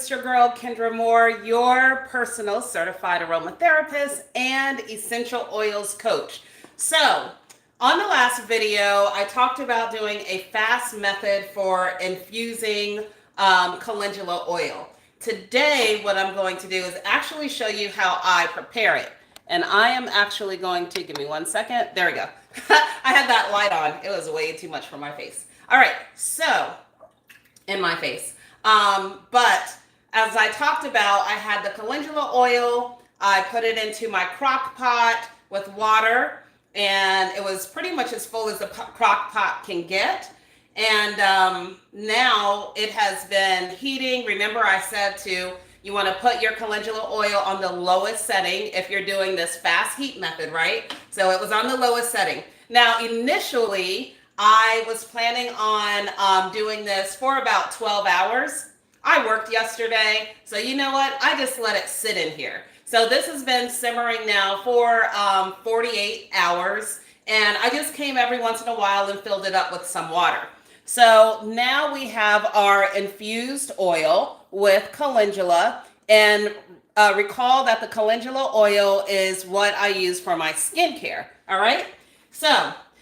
It's your girl, Kendra Moore, your personal certified aromatherapist and essential oils coach. So, on the last video, I talked about doing a fast method for infusing calendula oil. Today, what I'm going to do is actually show you how I prepare it. And I am actually going to, give me 1 second. There we go. I had that light on. It was way too much for my face. All right, so, in my face. But as I talked about, I had the calendula oil. I put it into my crock pot with water, and it was pretty much as full as the crock pot can get. And now it has been heating. Remember, I said you want to put your calendula oil on the lowest setting if you're doing this fast heat method, right? So it was on the lowest setting. Now, initially, I was planning on doing this for about 12 hours. I worked yesterday, so you know what? I just let it sit in here. So this has been simmering now for 48 hours, and I just came every once in a while and filled it up with some water. So now we have our infused oil with calendula, and recall that the calendula oil is what I use for my skincare, all right? So,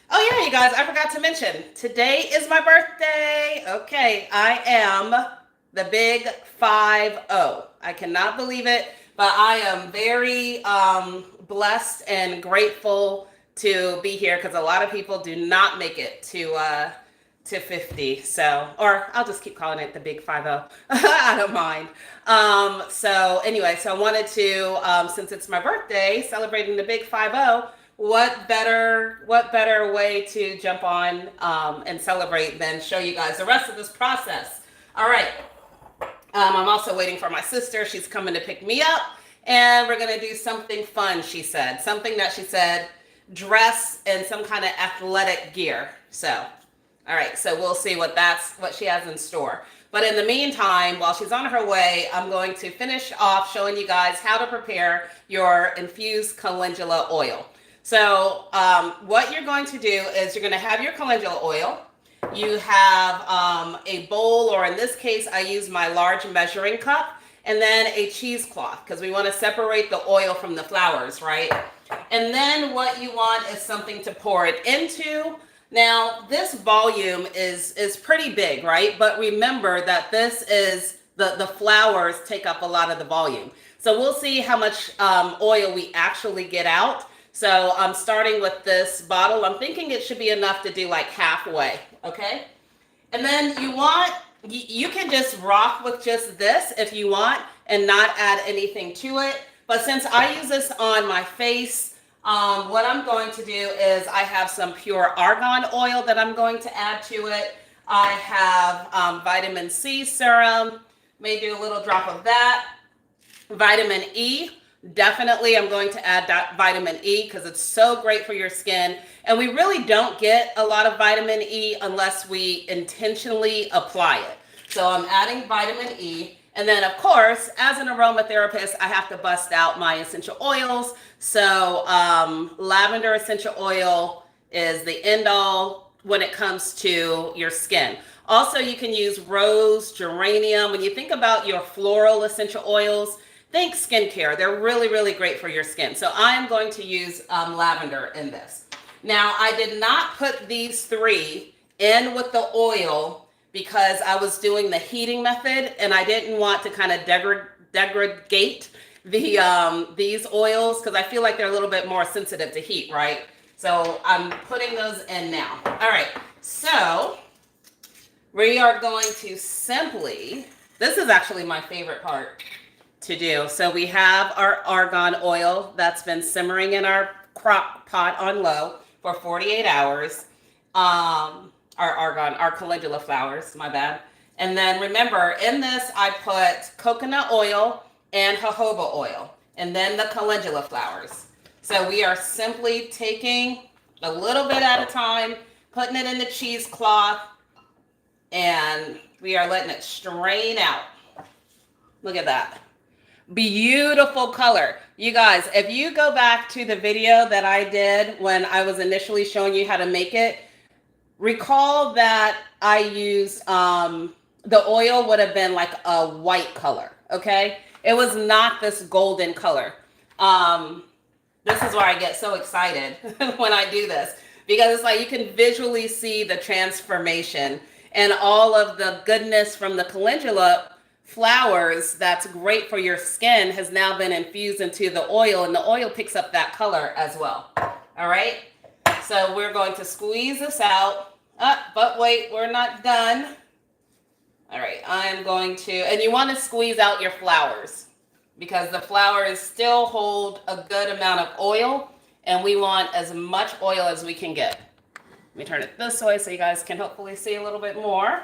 oh yeah, you guys, I forgot to mention, today is my birthday. Okay, I am the big 5-0. I cannot believe it, but I am very blessed and grateful to be here because a lot of people do not make it to 50. So, or I'll just keep calling it the big 5-0. I don't mind. So anyway, so I wanted to, since it's my birthday, celebrating the big 5-0, what better way to jump on and celebrate than show you guys the rest of this process. All right. I'm also waiting for my sister. She's coming to pick me up, and we're going to do something fun, she said. Something that she said, dress in some kind of athletic gear. So, all right. So we'll see what she has in store. But in the meantime, while she's on her way, I'm going to finish off showing you guys how to prepare your infused calendula oil. So what you're going to do is you're going to have your calendula oil. You have a bowl, or in this case, I use my large measuring cup, and then a cheesecloth because we want to separate the oil from the flowers, right? And then what you want is something to pour it into. Now, this volume is pretty big, right? But remember that this is the flowers take up a lot of the volume. So we'll see how much oil we actually get out. So I'm starting with this bottle. I'm thinking it should be enough to do like halfway, okay? And then you can just rock with just this if you want and not add anything to it. But since I use this on my face, what I'm going to do is I have some pure argan oil that I'm going to add to it. I have vitamin C serum, may do a little drop of that. Vitamin E. Definitely, I'm going to add that vitamin E because it's so great for your skin. And we really don't get a lot of vitamin E unless we intentionally apply it. So I'm adding vitamin E. And then, of course, as an aromatherapist, I have to bust out my essential oils. So lavender essential oil is the end all when it comes to your skin. Also, you can use rose, geranium. When you think about your floral essential oils, think skincare. They're really, really great for your skin. So I am going to use lavender in this. Now, I did not put these three in with the oil because I was doing the heating method and I didn't want to kind of degrade these oils because I feel like they're a little bit more sensitive to heat, right? So I'm putting those in now. All right, so we are going to simply, this is actually my favorite part to do. So we have our argan oil that's been simmering in our crock pot on low for 48 hours. Our calendula flowers, my bad. And then remember, in this, I put coconut oil and jojoba oil, and then the calendula flowers. So we are simply taking a little bit at a time, putting it in the cheesecloth, and we are letting it strain out. Look at that. Beautiful color. You guys, if you go back to the video that I did when I was initially showing you how to make it, recall that I used the oil would have been like a white color. Okay. It was not this golden color. Um, this is why I get so excited when I do this, because it's like you can visually see the transformation and all of the goodness from the calendula flowers that's great for your skin has now been infused into the oil, and the oil picks up that color as well. All right. So we're going to squeeze this out. But wait, we're not done. All right, I'm going to, and you want to squeeze out your flowers because the flowers still hold a good amount of oil, and we want as much oil as we can get. Let me turn it this way so you guys can hopefully see a little bit more.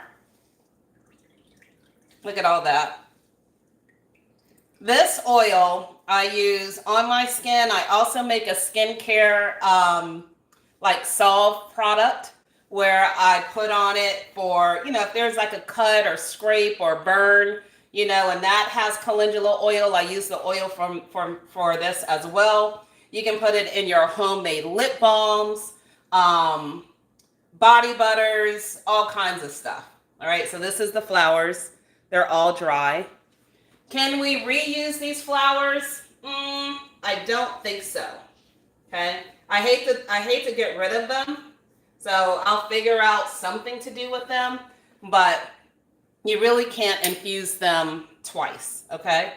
Look at all that. This oil I use on my skin. I also make a skincare like salve product where I put on it for, if there's like a cut or scrape or burn, and that has calendula oil. I use the oil for this as well. You can put it in your homemade lip balms, body butters, all kinds of stuff. All right, so this is the flowers. They're all dry. Can we reuse these flowers? I don't think so. Okay, I hate to get rid of them. So I'll figure out something to do with them, but you really can't infuse them twice, okay?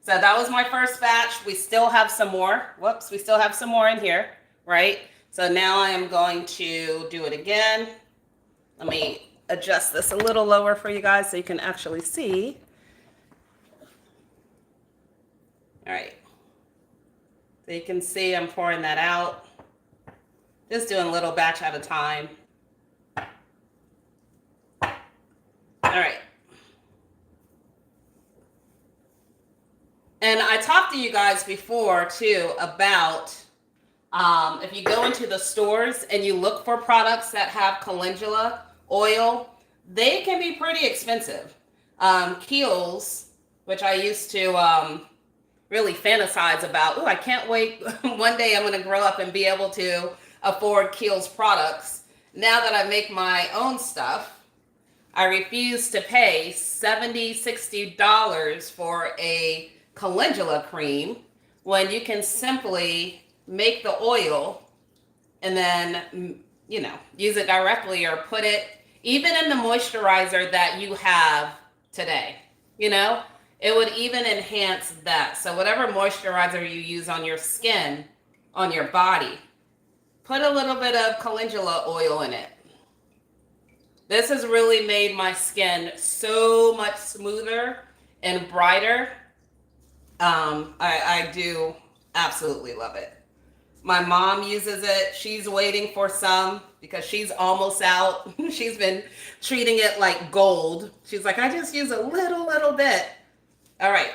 So that was my first batch. We still have some more. Whoops, we still have some more in here, right? So now I am going to do it again. Let me adjust this a little lower for you guys so you can actually see. All right. So you can see I'm pouring that out. Just doing a little batch at a time. All right. And I talked to you guys before too about if you go into the stores and you look for products that have calendula oil, they can be pretty expensive. Kiehl's, which I used to really fantasize about. I can't wait. One day I'm going to grow up and be able to afford Kiehl's products. Now that I make my own stuff, I refuse to pay $70, $60 for a calendula cream when you can simply make the oil and then, use it directly or put it even in the moisturizer that you have today. It would even enhance that. So whatever moisturizer you use on your skin, on your body, put a little bit of calendula oil in it. This has really made my skin so much smoother and brighter. I do absolutely love it. My mom uses it. She's waiting for some because she's almost out. She's been treating it like gold. She's like, I just use a little bit. All right.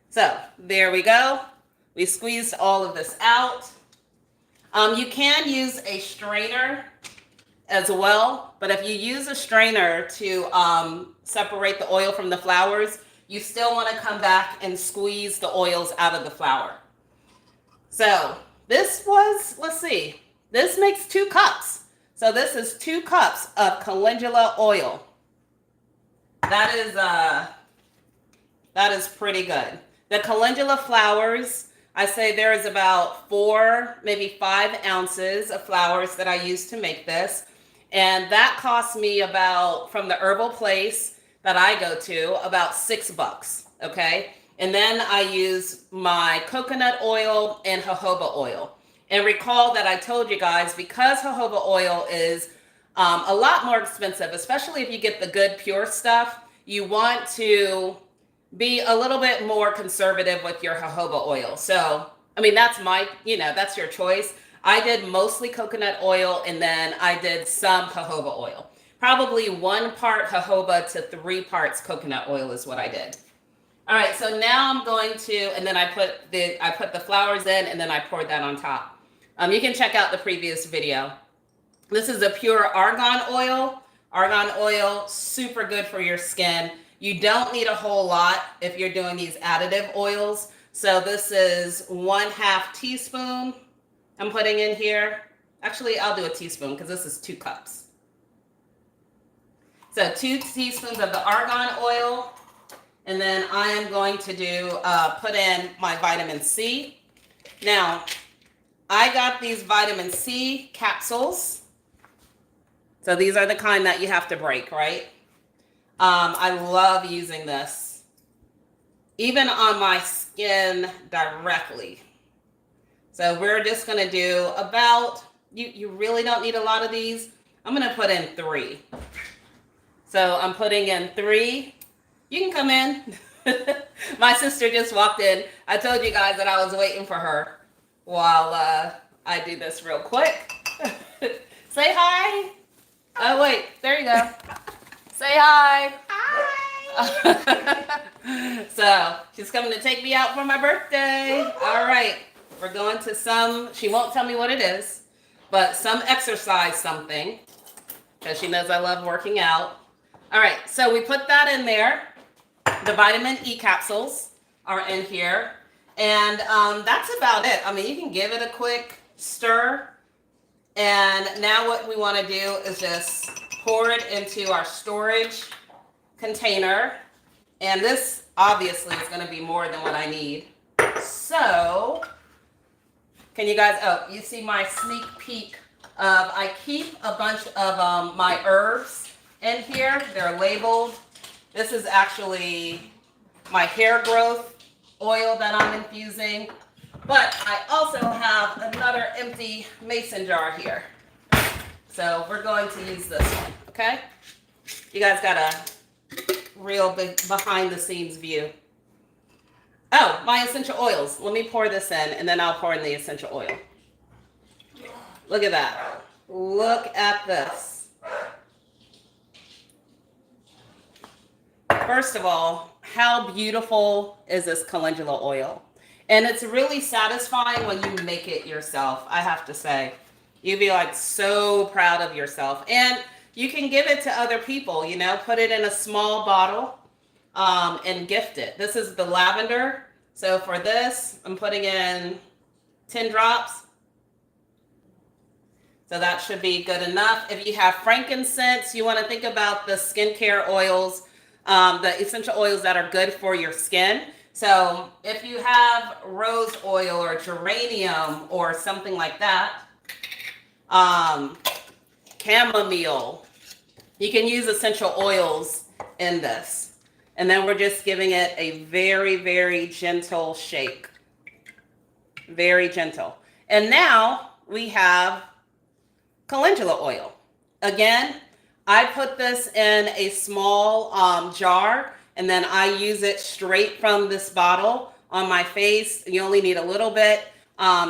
So there we go. We squeezed all of this out. You can use a strainer as well, but if you use a strainer to separate the oil from the flowers, you still want to come back and squeeze the oils out of the flower. So this was, let's see, this makes 2 cups. So this is 2 cups of calendula oil. That is pretty good. The calendula flowers, I say there is about 4, maybe 5 ounces of flowers that I use to make this. And that cost me about, from the herbal place that I go to, about $6, okay? And then I use my coconut oil and jojoba oil. And recall that I told you guys, because jojoba oil is a lot more expensive, especially if you get the good pure stuff, you want to be a little bit more conservative with your jojoba oil. So, that's that's your choice. I did mostly coconut oil, and then I did some jojoba oil. Probably 1 part jojoba to 3 parts coconut oil is what I did. All right, so now I'm going to, and then I put the flowers in, and then I poured that on top. You can check out the previous video. This is a pure argan oil. Argan oil, super good for your skin. You don't need a whole lot if you're doing these additive oils. So this is 1/2 teaspoon I'm putting in here. Actually, I'll do a teaspoon because this is 2 cups. So 2 teaspoons of the argan oil. And then I am going to do, put in my vitamin C. Now, I got these vitamin C capsules. So these are the kind that you have to break, right? I love using this, even on my skin directly. So we're just going to do about, you really don't need a lot of these. I'm going to put in 3. So I'm putting in 3. You can come in. My sister just walked in. I told you guys that I was waiting for her while I do this real quick. Say hi. Oh, wait. There you go. Say hi. Hi. So she's coming to take me out for my birthday. All right. We're going to some, she won't tell me what it is, but some exercise something, because she knows I love working out. All right. So we put that in there. The vitamin E capsules are in here. And that's about it. I mean, you can give it a quick stir. And now what we want to do is just pour it into our storage container. And this obviously is going to be more than what I need. So, can you guys, oh, you see my sneak peek of, I keep a bunch of my herbs in here. They're labeled. This is actually my hair growth oil that I'm infusing. But I also have another empty mason jar here. So we're going to use this one, okay? You guys got a real big behind the scenes view. Oh, my essential oils. Let me pour this in and then I'll pour in the essential oil. Look at that. Look at this. First of all, how beautiful is this calendula oil? And it's really satisfying when you make it yourself, I have to say. You'd be like so proud of yourself. And you can give it to other people, you know, put it in a small bottle and gift it. This is the lavender. So for this, I'm putting in 10 drops. So that should be good enough. If you have frankincense, you want to think about the skincare oils, the essential oils that are good for your skin. So if you have rose oil or geranium or something like that, chamomile, you can use essential oils in this. And then we're just giving it a very, very gentle shake. Very gentle. And now we have calendula oil. Again, I put this in a small jar, and then I use it straight from this bottle on my face. You only need a little bit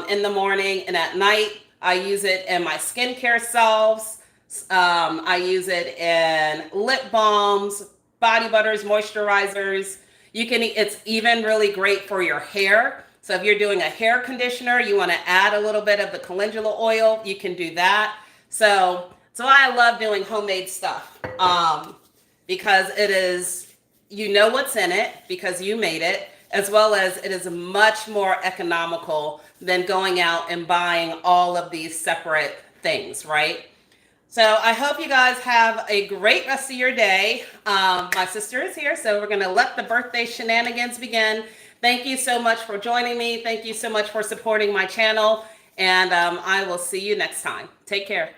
in the morning, and at night I use it in my skincare salves. I use it in lip balms, body butters, moisturizers. It's even really great for your hair. So if you're doing a hair conditioner, you want to add a little bit of the calendula oil, you can do that. So why I love doing homemade stuff, because it is, you know what's in it because you made it, as well as it is much more economical than going out and buying all of these separate things, right? So I hope you guys have a great rest of your day. My sister is here, so we're going to let the birthday shenanigans begin. Thank you so much for joining me. Thank you so much for supporting my channel, and I will see you next time. Take care.